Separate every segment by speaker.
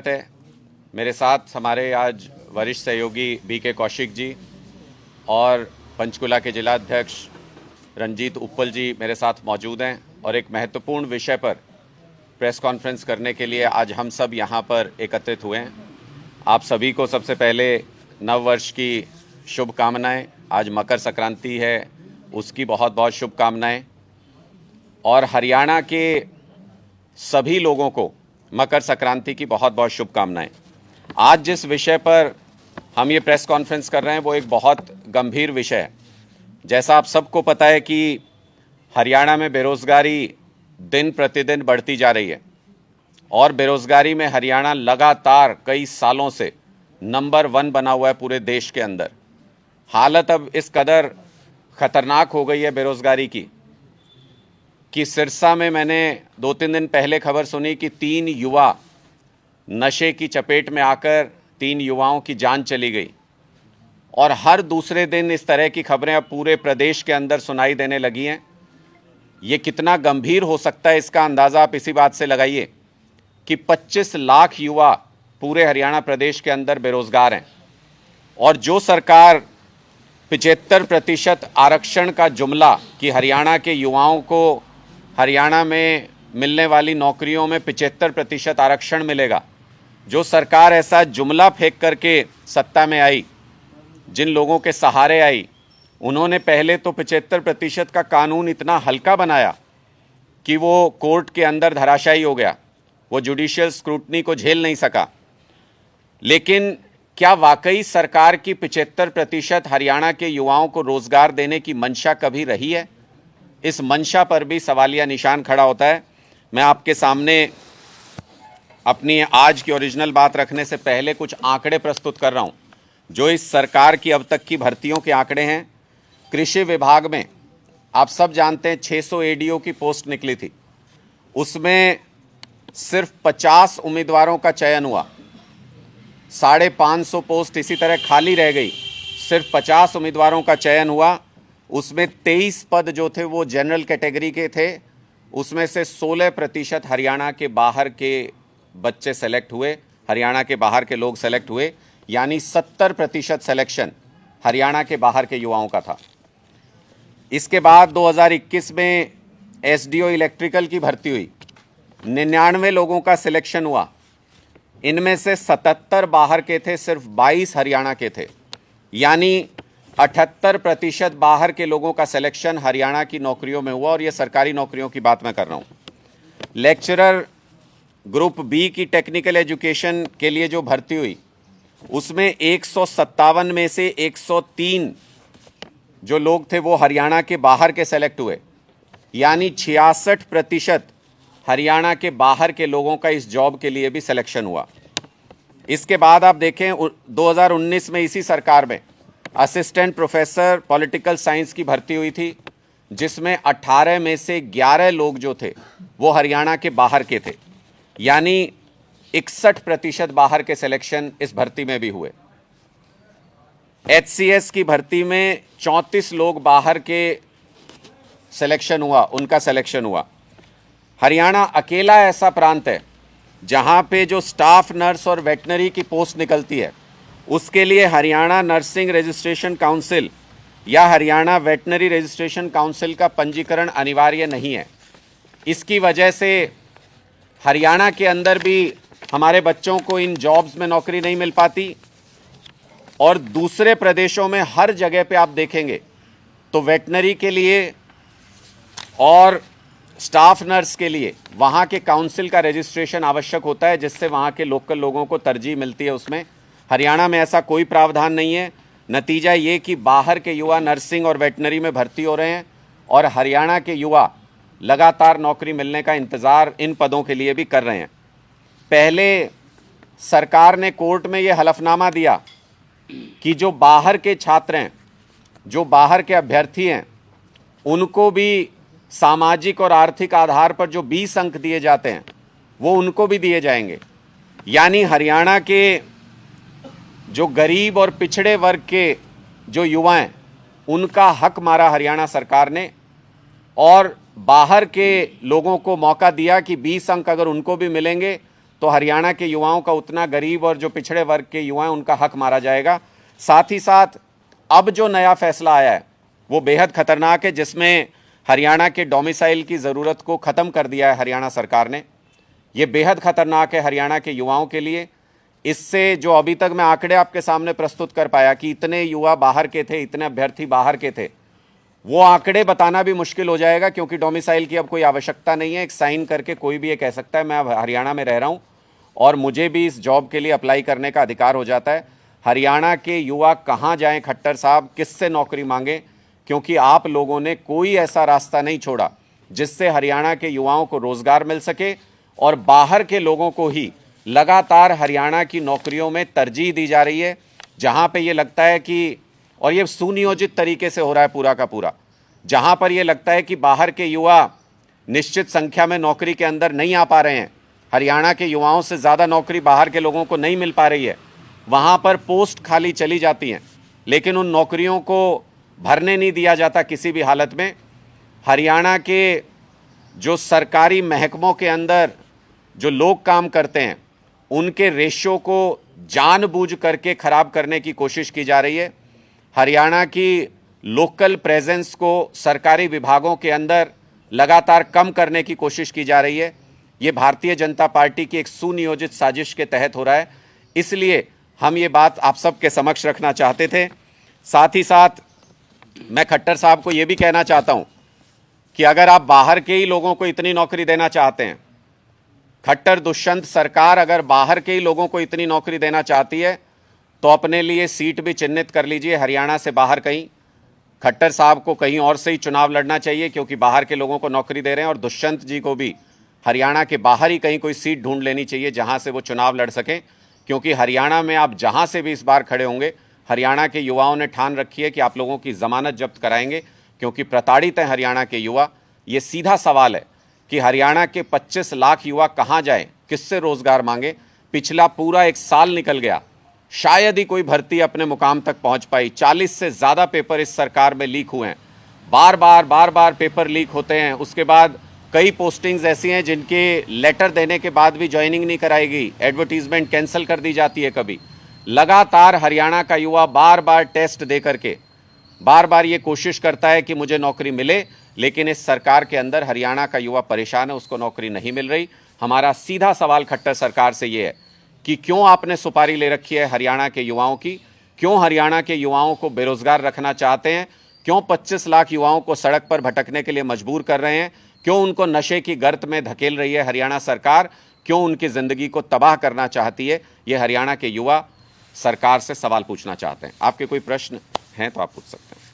Speaker 1: स्वागत है। मेरे साथ हमारे आज वरिष्ठ सहयोगी बीके कौशिक जी और पंचकुला के जिलाध्यक्ष रंजीत उप्पल जी मेरे साथ मौजूद हैं और एक महत्वपूर्ण विषय पर प्रेस कॉन्फ्रेंस करने के लिए आज हम सब यहाँ पर एकत्रित हुए हैं। आप सभी को सबसे पहले नव वर्ष की शुभकामनाएं। आज मकर संक्रांति है, उसकी बहुत बहुत शुभकामनाएं। और हरियाणा के सभी लोगों को मकर संक्रांति की बहुत बहुत शुभकामनाएं। आज जिस विषय पर हम ये प्रेस कॉन्फ्रेंस कर रहे हैं वो एक बहुत गंभीर विषय है। जैसा आप सबको पता है कि हरियाणा में बेरोजगारी दिन प्रतिदिन बढ़ती जा रही है और बेरोजगारी में हरियाणा लगातार कई सालों से नंबर 1 बना हुआ है पूरे देश के अंदर। हालत अब इस कदर खतरनाक हो गई है बेरोजगारी की कि सिरसा में मैंने 2-3 दिन पहले खबर सुनी कि 3 युवा नशे की चपेट में आकर 3 युवाओं की जान चली गई। और हर दूसरे दिन इस तरह की खबरें अब पूरे प्रदेश के अंदर सुनाई देने लगी हैं। ये कितना गंभीर हो सकता है इसका अंदाज़ा आप इसी बात से लगाइए कि 25 लाख युवा पूरे हरियाणा प्रदेश के अंदर बेरोजगार हैं। और जो सरकार 75% आरक्षण का जुमला कि हरियाणा के युवाओं को हरियाणा में मिलने वाली नौकरियों में 75% आरक्षण मिलेगा, जो सरकार ऐसा जुमला फेंक करके सत्ता में आई, जिन लोगों के सहारे आई, उन्होंने पहले तो 75% का कानून इतना हल्का बनाया कि वो कोर्ट के अंदर धराशायी हो गया, वो जुडिशियल स्क्रूटनी को झेल नहीं सका। लेकिन क्या वाकई सरकार की 75% हरियाणा के युवाओं को रोजगार देने की मंशा कभी रही है? इस मंशा पर भी सवालिया निशान खड़ा होता है। मैं आपके सामने अपनी आज की ओरिजिनल बात रखने से पहले कुछ आंकड़े प्रस्तुत कर रहा हूं, जो इस सरकार की अब तक की भर्तियों के आंकड़े हैं। कृषि विभाग में आप सब जानते हैं 600 एडीओ की पोस्ट निकली थी, उसमें सिर्फ 50 उम्मीदवारों का चयन हुआ। 550 पोस्ट इसी तरह खाली रह गई, सिर्फ 50 उम्मीदवारों का चयन हुआ। उसमें 23 पद जो थे वो जनरल कैटेगरी के थे, उसमें से 16% हरियाणा के बाहर के बच्चे सेलेक्ट हुए, हरियाणा के बाहर के लोग सेलेक्ट हुए, यानी 70% सिलेक्शन हरियाणा के बाहर के युवाओं का था। इसके बाद 2021 में एसडीओ इलेक्ट्रिकल की भर्ती हुई, 99 लोगों का सिलेक्शन हुआ। इनमें से 77 बाहर के थे, सिर्फ 22 हरियाणा के थे, यानी 78% बाहर के लोगों का सिलेक्शन हरियाणा की नौकरियों में हुआ। और ये सरकारी नौकरियों की बात मैं कर रहा हूँ। लेक्चरर ग्रुप बी की टेक्निकल एजुकेशन के लिए जो भर्ती हुई, उसमें 157 में से 103 जो लोग थे वो हरियाणा के बाहर के सेलेक्ट हुए, यानी 66% हरियाणा के बाहर के लोगों का इस जॉब के लिए भी सिलेक्शन हुआ। इसके बाद आप देखें 2019 में इसी सरकार में असिस्टेंट प्रोफेसर पॉलिटिकल साइंस की भर्ती हुई थी, जिसमें 18 में से 11 लोग जो थे वो हरियाणा के बाहर के थे, यानी 61% बाहर के सिलेक्शन इस भर्ती में भी हुए। एचसीएस की भर्ती में 34 लोग बाहर के सिलेक्शन हुआ, उनका सिलेक्शन हुआ। हरियाणा अकेला ऐसा प्रांत है जहां पे जो स्टाफ नर्स और वेटनरी की पोस्ट निकलती है, उसके लिए हरियाणा नर्सिंग रजिस्ट्रेशन काउंसिल या हरियाणा वेटनरी रजिस्ट्रेशन काउंसिल का पंजीकरण अनिवार्य नहीं है। इसकी वजह से हरियाणा के अंदर भी हमारे बच्चों को इन जॉब्स में नौकरी नहीं मिल पाती। और दूसरे प्रदेशों में हर जगह पे आप देखेंगे तो वेटनरी के लिए और स्टाफ नर्स के लिए वहाँ के काउंसिल का रजिस्ट्रेशन आवश्यक होता है, जिससे वहाँ के लोकल लोगों को तरजीह मिलती है उसमें। हरियाणा में ऐसा कोई प्रावधान नहीं है। नतीजा ये कि बाहर के युवा नर्सिंग और वेटनरी में भर्ती हो रहे हैं और हरियाणा के युवा लगातार नौकरी मिलने का इंतज़ार इन पदों के लिए भी कर रहे हैं। पहले सरकार ने कोर्ट में ये हलफनामा दिया कि जो बाहर के छात्र हैं, जो बाहर के अभ्यर्थी हैं, उनको भी सामाजिक और आर्थिक आधार पर जो 20 अंक दिए जाते हैं वो उनको भी दिए जाएंगे। यानी हरियाणा के जो गरीब और पिछड़े वर्ग के जो युवा हैं उनका हक मारा हरियाणा सरकार ने और बाहर के लोगों को मौका दिया कि 20 अंक अगर उनको भी मिलेंगे तो हरियाणा के युवाओं का उतना गरीब और जो पिछड़े वर्ग के युवा हैं उनका हक मारा जाएगा। साथ ही साथ अब जो नया फैसला आया है वो बेहद खतरनाक है, जिसमें हरियाणा के डोमिसाइल की ज़रूरत को ख़त्म कर दिया है हरियाणा सरकार ने। ये बेहद खतरनाक है हरियाणा के युवाओं के लिए। इससे जो अभी तक मैं आंकड़े आपके सामने प्रस्तुत कर पाया कि इतने युवा बाहर के थे, इतने अभ्यर्थी बाहर के थे, वो आंकड़े बताना भी मुश्किल हो जाएगा, क्योंकि डोमिसाइल की अब कोई आवश्यकता नहीं है। एक साइन करके कोई भी ये कह सकता है मैं अब हरियाणा में रह रहा हूँ और मुझे भी इस जॉब के लिए अप्लाई करने का अधिकार हो जाता है। हरियाणा के युवा कहाँ जाएं खट्टर साहब, किससे नौकरी मांगें, क्योंकि आप लोगों ने कोई ऐसा रास्ता नहीं छोड़ा जिससे हरियाणा के युवाओं को रोजगार मिल सके, और बाहर के लोगों को ही लगातार हरियाणा की नौकरियों में तरजीह दी जा रही है, जहां पे ये लगता है कि, और ये सुनियोजित तरीके से हो रहा है पूरा का पूरा, जहां पर ये लगता है कि बाहर के युवा निश्चित संख्या में नौकरी के अंदर नहीं आ पा रहे हैं, हरियाणा के युवाओं से ज़्यादा नौकरी बाहर के लोगों को नहीं मिल पा रही है, वहां पर पोस्ट खाली चली जाती हैं, लेकिन उन नौकरियों को भरने नहीं दिया जाता किसी भी हालत में। हरियाणा के जो सरकारी महकमों के अंदर जो लोग काम करते हैं उनके रेशो को जानबूझ करके खराब करने की कोशिश की जा रही है। हरियाणा की लोकल प्रेजेंस को सरकारी विभागों के अंदर लगातार कम करने की कोशिश की जा रही है। ये भारतीय जनता पार्टी की एक सुनियोजित साजिश के तहत हो रहा है, इसलिए हम ये बात आप सबके समक्ष रखना चाहते थे। साथ ही साथ मैं खट्टर साहब को ये भी कहना चाहता हूं कि अगर आप बाहर के ही लोगों को इतनी नौकरी देना चाहते हैं, खट्टर दुष्यंत सरकार अगर बाहर के ही लोगों को इतनी नौकरी देना चाहती है, तो अपने लिए सीट भी चिन्हित कर लीजिए हरियाणा से बाहर कहीं। खट्टर साहब को कहीं और से ही चुनाव लड़ना चाहिए, क्योंकि बाहर के लोगों को नौकरी दे रहे हैं, और दुष्यंत जी को भी हरियाणा के बाहर ही कहीं कोई सीट ढूंढ लेनी चाहिए जहां से वो चुनाव लड़ सकें, क्योंकि हरियाणा में आप जहां से भी इस बार खड़े होंगे, हरियाणा के युवाओं ने ठान रखी है कि आप लोगों की जमानत जब्त कराएंगे, क्योंकि प्रताड़ित हैं हरियाणा के युवा। ये सीधा सवाल है कि हरियाणा के 25 लाख युवा कहाँ जाएं, किससे रोजगार मांगे। पिछला पूरा 1 साल निकल गया, शायद ही कोई भर्ती अपने मुकाम तक पहुंच पाई। 40 से ज़्यादा पेपर इस सरकार में लीक हुए हैं, बार बार पेपर लीक होते हैं। उसके बाद कई पोस्टिंग्स ऐसी हैं जिनके लेटर देने के बाद भी ज्वाइनिंग नहीं कराएगी, एडवर्टीजमेंट कैंसिल कर दी जाती है कभी। लगातार हरियाणा का युवा बार बार टेस्ट दे करके बार बार ये कोशिश करता है कि मुझे नौकरी मिले, लेकिन इस सरकार के अंदर हरियाणा का युवा परेशान है, उसको नौकरी नहीं मिल रही। हमारा सीधा सवाल खट्टर सरकार से ये है कि क्यों आपने सुपारी ले रखी है हरियाणा के युवाओं की, क्यों हरियाणा के युवाओं को बेरोजगार रखना चाहते हैं, क्यों 25 लाख युवाओं को सड़क पर भटकने के लिए मजबूर कर रहे हैं, क्यों उनको नशे की गर्त में धकेल रही है हरियाणा सरकार, क्यों उनकी ज़िंदगी को तबाह करना चाहती है। ये हरियाणा के युवा सरकार से सवाल पूछना चाहते हैं। आपके कोई प्रश्न हैं तो आप पूछ सकते हैं।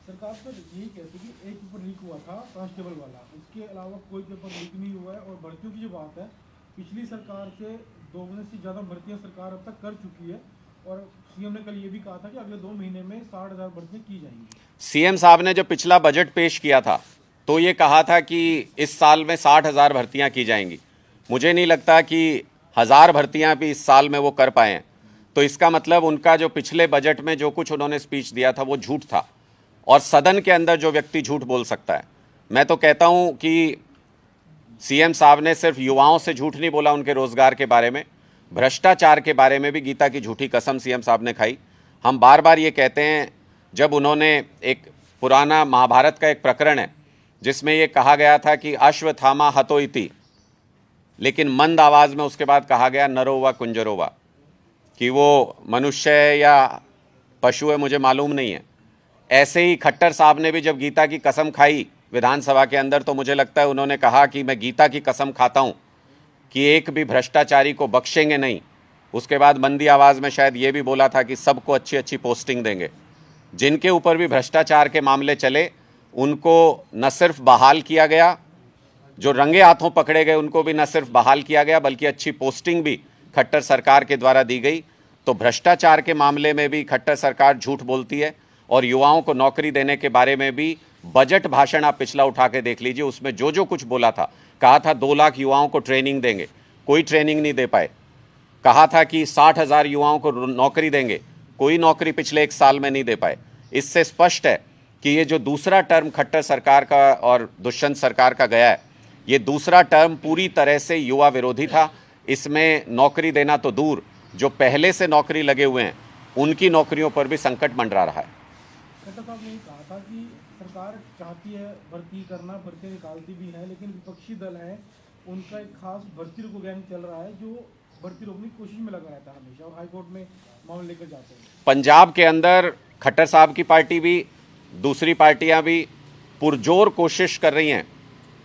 Speaker 2: सरकार तो यही कहती है कि एक पेपर लीक हुआ था कांस्टेबल वाला, उसके अलावा कोई पेपर लीक नहीं हुआ है। और भर्तियों की जो बात है, पिछली सरकार से 2 गुने से ज़्यादा भर्तियां सरकार अब तक कर चुकी है, और सीएम ने कल ये भी कहा था कि अगले 2 महीने में 60,000 भर्तियां की जाएंगी।
Speaker 1: सीएम साहब ने जब पिछला बजट पेश किया था तो ये कहा था कि इस साल में 60,000 भर्तियां की जाएंगी। मुझे नहीं लगता कि 1000 भर्तियां भी इस साल में वो कर पाए हैं। तो इसका मतलब उनका जो पिछले बजट में जो कुछ उन्होंने स्पीच दिया था वो झूठ था, और सदन के अंदर जो व्यक्ति झूठ बोल सकता है। मैं तो कहता हूं कि सीएम साहब ने सिर्फ युवाओं से झूठ नहीं बोला, उनके रोजगार के बारे में, भ्रष्टाचार के बारे में भी गीता की झूठी कसम सीएम साहब ने खाई। हम बार बार ये कहते हैं, जब उन्होंने एक पुराना महाभारत का एक प्रकरण है जिसमें ये कहा गया था कि अश्वत्थामा हतो इति, लेकिन मंद आवाज में उसके बाद कहा गया नरो व कुंजरो वा, कि वो मनुष्य है या पशु है मुझे मालूम नहीं है। ऐसे ही खट्टर साहब ने भी जब गीता की कसम खाई विधानसभा के अंदर, तो मुझे लगता है उन्होंने कहा कि मैं गीता की कसम खाता हूं कि एक भी भ्रष्टाचारी को बख्शेंगे नहीं। उसके बाद मंदी आवाज़ में शायद ये भी बोला था कि सबको अच्छी अच्छी पोस्टिंग देंगे। जिनके ऊपर भी भ्रष्टाचार के मामले चले उनको न सिर्फ बहाल किया गया, जो रंगे हाथों पकड़े गए उनको भी न सिर्फ बहाल किया गया बल्कि अच्छी पोस्टिंग भी खट्टर सरकार के द्वारा दी गई। तो भ्रष्टाचार के मामले में भी खट्टर सरकार झूठ बोलती है, और युवाओं को नौकरी देने के बारे में भी बजट भाषण आप पिछला उठा के देख लीजिए, उसमें जो जो कुछ बोला था, कहा था 2 लाख युवाओं को ट्रेनिंग देंगे, कोई ट्रेनिंग नहीं दे पाए। कहा था कि 60,000 युवाओं को नौकरी देंगे, कोई नौकरी पिछले 1 साल में नहीं दे पाए। इससे स्पष्ट है कि ये जो दूसरा टर्म खट्टर सरकार का और दुष्यंत सरकार का गया है, ये दूसरा टर्म पूरी तरह से युवा विरोधी था। इसमें नौकरी देना तो दूर, जो पहले से नौकरी लगे हुए हैं उनकी नौकरियों पर भी संकट मंडरा रहा है।
Speaker 2: खट्टर साहब ने कहा था कि सरकार चाहती है भर्ती करना, भर्ती निकालती भी है, लेकिन विपक्षी दल है उनका एक खास भर्ती रोको गैंग चल रहा है जो भर्ती रोकने की कोशिश में लगा रहता है हमेशा, और हाईकोर्ट में मामले लेकर जाते हैं।
Speaker 1: पंजाब के अंदर खट्टर साहब की पार्टी भी, दूसरी पार्टियां भी पुरजोर कोशिश कर रही हैं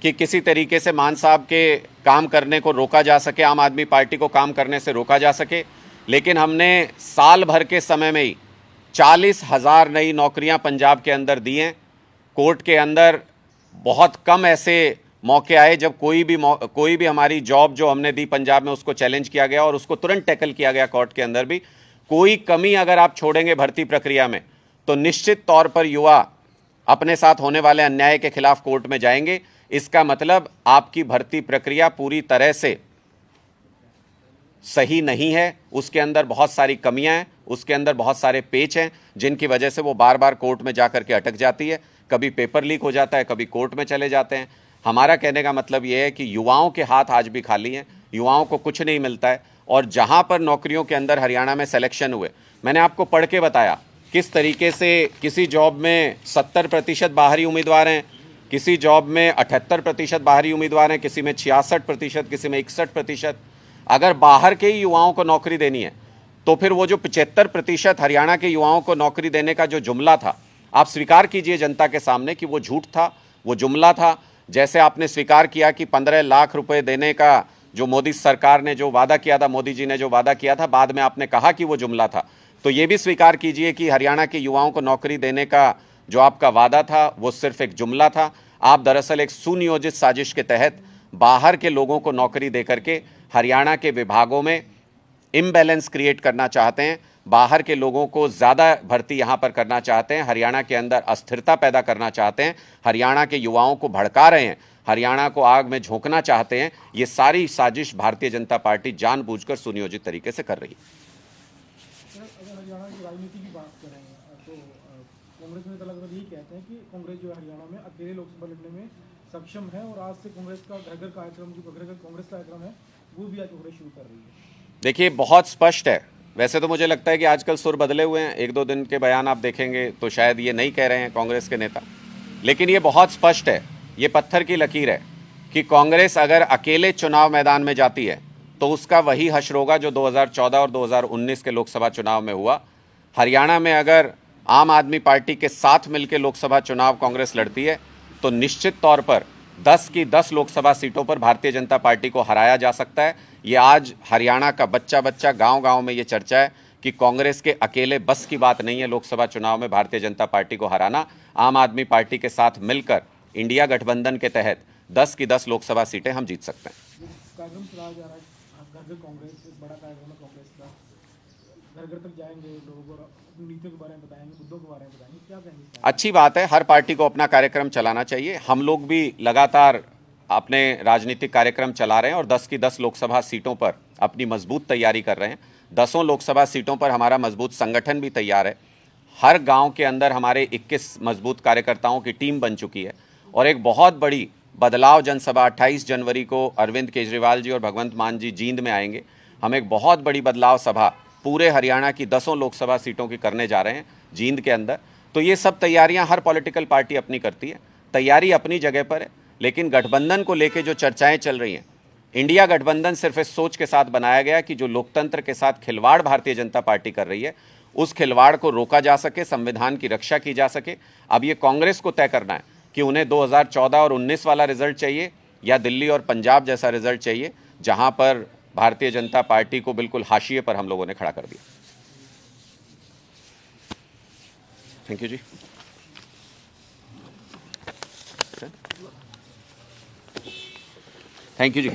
Speaker 1: कि किसी तरीके से मान साहब के काम करने को रोका जा सके, आम आदमी पार्टी को काम करने से रोका जा सके। लेकिन हमने साल भर के समय में ही 40,000 नई नौकरियां पंजाब के अंदर दी हैं। कोर्ट के अंदर बहुत कम ऐसे मौके आए जब कोई भी हमारी जॉब जो हमने दी पंजाब में उसको चैलेंज किया गया और उसको तुरंत टैकल किया गया कोर्ट के अंदर भी। कोई कमी अगर आप छोड़ेंगे भर्ती प्रक्रिया में तो निश्चित तौर पर युवा अपने साथ होने वाले अन्याय के खिलाफ कोर्ट में जाएंगे। इसका मतलब आपकी भर्ती प्रक्रिया पूरी तरह से सही नहीं है, उसके अंदर बहुत सारी कमियां हैं, उसके अंदर बहुत सारे पेच हैं जिनकी वजह से वो बार बार कोर्ट में जाकर के अटक जाती है। कभी पेपर लीक हो जाता है, कभी कोर्ट में चले जाते हैं। हमारा कहने का मतलब ये है कि युवाओं के हाथ आज भी खाली हैं, युवाओं को कुछ नहीं मिलता है। और जहां पर नौकरियों के अंदर हरियाणा में सिलेक्शन हुए, मैंने आपको पढ़ के बताया किस तरीके से किसी जॉब में 70% बाहरी उम्मीदवार हैं, किसी जॉब में 78% बाहरी उम्मीदवार हैं, किसी में 66%, किसी में 61%। अगर बाहर के ही युवाओं को नौकरी देनी है तो फिर वो जो 75% हरियाणा के युवाओं को नौकरी देने का जो जुमला था, आप स्वीकार कीजिए जनता के सामने कि वो झूठ था, वो जुमला था। जैसे आपने स्वीकार किया कि 15 लाख रुपए देने का जो मोदी सरकार ने जो वादा किया था, मोदी जी ने जो वादा किया था, बाद में आपने कहा कि वो जुमला था। तो ये भी स्वीकार कीजिए कि हरियाणा के युवाओं को नौकरी देने का जो आपका वादा था वो सिर्फ एक जुमला था। आप दरअसल एक सुनियोजित साजिश के तहत बाहर के लोगों को नौकरी देकर के हरियाणा के विभागों में इम्बैलेंस क्रिएट करना चाहते हैं, बाहर के लोगों को ज़्यादा भर्ती यहाँ पर करना चाहते हैं, हरियाणा के अंदर अस्थिरता पैदा करना चाहते हैं, हरियाणा के युवाओं को भड़का रहे हैं, हरियाणा को आग में झोंकना चाहते हैं। ये सारी साजिश भारतीय जनता पार्टी जानबूझकर सुनियोजित तरीके से कर रही है।
Speaker 2: अगर हरियाणा की राजनीति की बात करें तो कांग्रेस नेता लगभग यही कहते हैं कि कांग्रेस जो है हरियाणा में अकेले लोकसभा लड़ने में सक्षम है, और आज से कांग्रेस का घर घर कार्यक्रम, जो घर घर कांग्रेस कार्यक्रम है, वो भी आज कांग्रेस शुरू कर रही है।
Speaker 1: देखिए, बहुत स्पष्ट है। वैसे तो मुझे लगता है कि आजकल सुर बदले हुए हैं, 1-2 दिन के बयान आप देखेंगे तो शायद ये नहीं कह रहे हैं कांग्रेस के नेता, लेकिन ये बहुत स्पष्ट है, ये पत्थर की लकीर है कि कांग्रेस अगर अकेले चुनाव मैदान में जाती है तो उसका वही हश्र होगा जो 2014 और 2019 के लोकसभा चुनाव में हुआ। हरियाणा में अगर आम आदमी पार्टी के साथ मिलकर लोकसभा चुनाव कांग्रेस लड़ती है तो निश्चित तौर पर 10 की 10 लोकसभा सीटों पर भारतीय जनता पार्टी को हराया जा सकता है। ये आज हरियाणा का बच्चा बच्चा गांव-गांव में ये चर्चा है कि कांग्रेस के अकेले बस की बात नहीं है लोकसभा चुनाव में भारतीय जनता पार्टी को हराना। आम आदमी पार्टी के साथ मिलकर इंडिया गठबंधन के तहत 10 की 10 लोकसभा सीटें हम जीत सकते हैं।
Speaker 2: कार्यक्रम चलाया जा रहा है घर घर कांग्रेस, एक बड़ा कार्यक्रम है कांग्रेस का, घर घर तक जाएंगे, लोगों को अपनी नीतियों के बारे में बताएंगे, मुद्दों के बारे में बताएंगे, क्या कहेंगे?
Speaker 1: अच्छी बात है, हर पार्टी को अपना कार्यक्रम चलाना चाहिए। हम लोग भी लगातार अपने राजनीतिक कार्यक्रम चला रहे हैं और 10 की 10 लोकसभा सीटों पर अपनी मजबूत तैयारी कर रहे हैं। 10 लोकसभा सीटों पर हमारा मजबूत संगठन भी तैयार है। हर गांव के अंदर हमारे 21 मजबूत कार्यकर्ताओं की टीम बन चुकी है और एक बहुत बड़ी बदलाव जनसभा 28 जनवरी को अरविंद केजरीवाल जी और भगवंत मान जी जींद में आएंगे। हम एक बहुत बड़ी बदलाव सभा पूरे हरियाणा की 10 लोकसभा सीटों की करने जा रहे हैं जींद के अंदर। तो ये सब तैयारियां हर पॉलिटिकल पार्टी अपनी करती है, तैयारी अपनी जगह पर है। लेकिन गठबंधन को लेकर जो चर्चाएं चल रही हैं, इंडिया गठबंधन सिर्फ इस सोच के साथ बनाया गया कि जो लोकतंत्र के साथ खिलवाड़ भारतीय जनता पार्टी कर रही है उस खिलवाड़ को रोका जा सके, संविधान की रक्षा की जा सके। अब ये कांग्रेस को तय करना है कि उन्हें 2014 और 19 वाला रिजल्ट चाहिए या दिल्ली और पंजाब जैसा रिजल्ट चाहिए, जहां पर भारतीय जनता पार्टी को बिल्कुल हाशिए पर हम लोगों ने खड़ा कर दिया। थैंक यू जी। Thank you ji.